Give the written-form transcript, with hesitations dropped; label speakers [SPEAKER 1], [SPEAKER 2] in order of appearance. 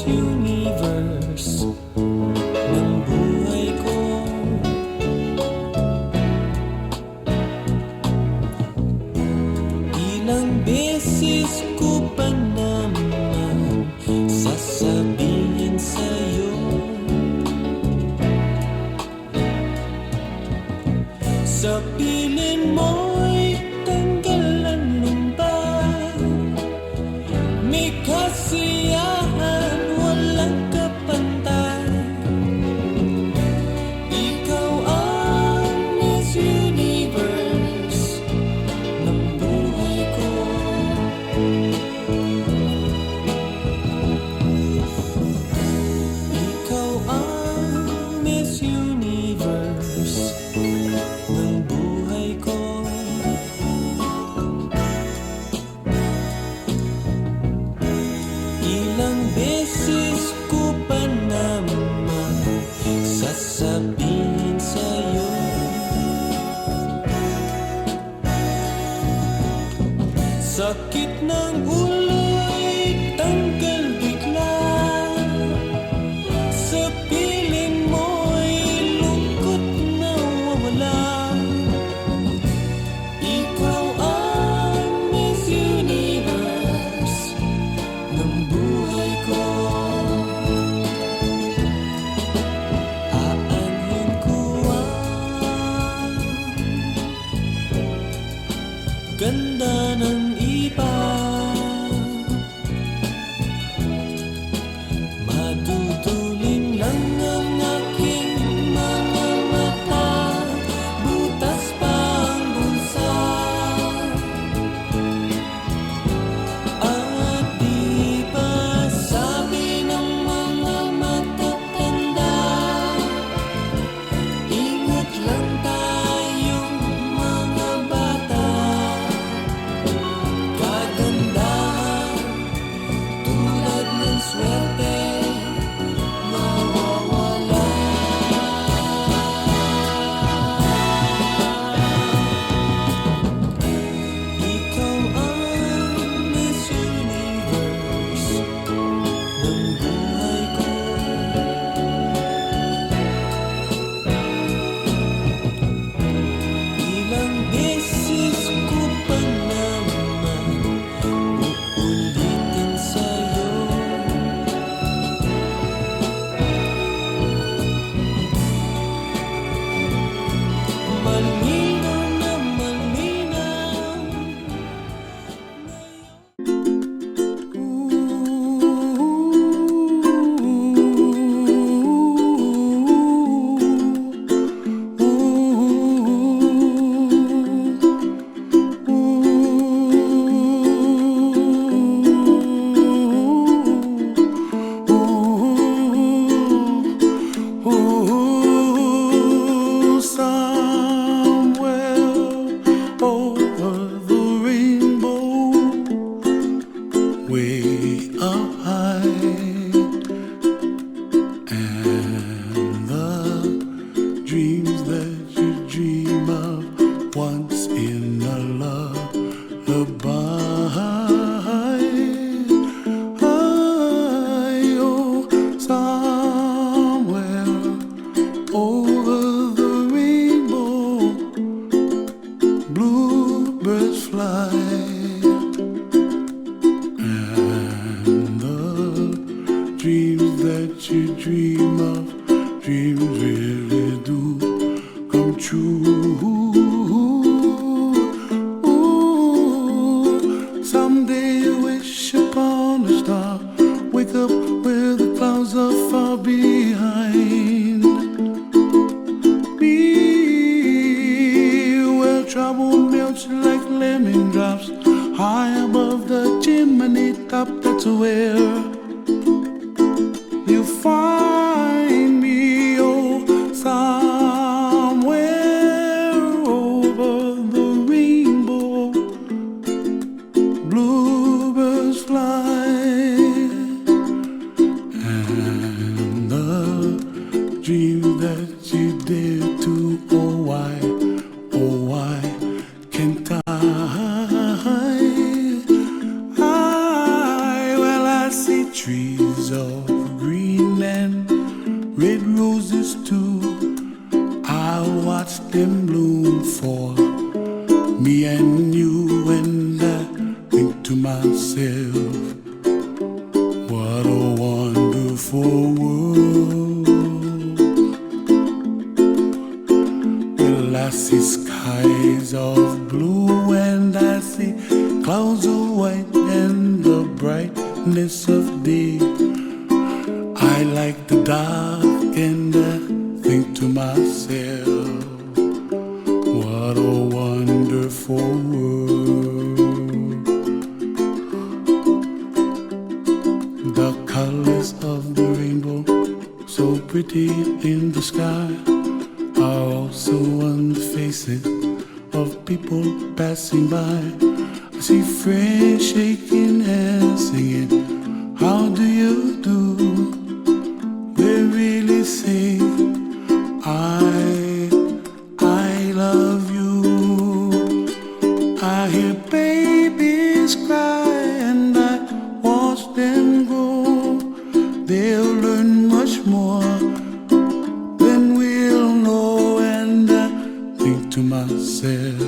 [SPEAKER 1] Universe ng buhay ko. Ilang beses ko pa naman sasabihin sa'yo, sa piling mo'y tanggalan lumbat, may kasiyahan walang kapantay. Ikaw ang Miss Universe ng buhay ko. Ikaw ang Miss Universe ng buhay ko. Ilang beses ko pa naman sasabihin sa'yo, sakit ng ulo'y tanggal bigla, sa piling mo'y lungkot na wawala. Ikaw ang Miss Universe ng buhay ko. Aanhin ko ang ganda ng iba, maduduling lang ang aking mga mata, butas pa ang bulsa, at di ba sabi ng mga matatanda, ingat lang tayong mga bata. Kagandahan tulad ng swerte nawawala. Ikaw ang Miss Universe ng buhay ko. Ilang beses ko pa naman uulitin sa'yo, malinaw na malinaw. Somewhere over the rainbow, way up high, and the dreams that you dream of once in a lullaby. Oh, somewhere over the rainbow, bluebirds fly, and the dreams that you dream of, dreams really do come true. Someday you wish upon a star, wake up where the clouds are far behind me, where trouble melts like lemon drops high above the chimney top. That's where you find me. Oh, somewhere over the rainbow, bluebirds fly, and the dreams that you dare to, oh why can't I? Well, I see trees of and red roses too. I watch them bloom for me and you, and I think to myself, what a wonderful world. Well, I see skies of blue and I see clouds of white and the brightness of day. I like the dark and I think to myself, what a wonderful world. The colors of the rainbow, so pretty in the sky, are also on the faces of people passing by. I see friends shaking hands, singing, how do you do? They really say, I love you. I hear babies cry and I watch them grow. They'll learn much more than we'll know, and I think to myself,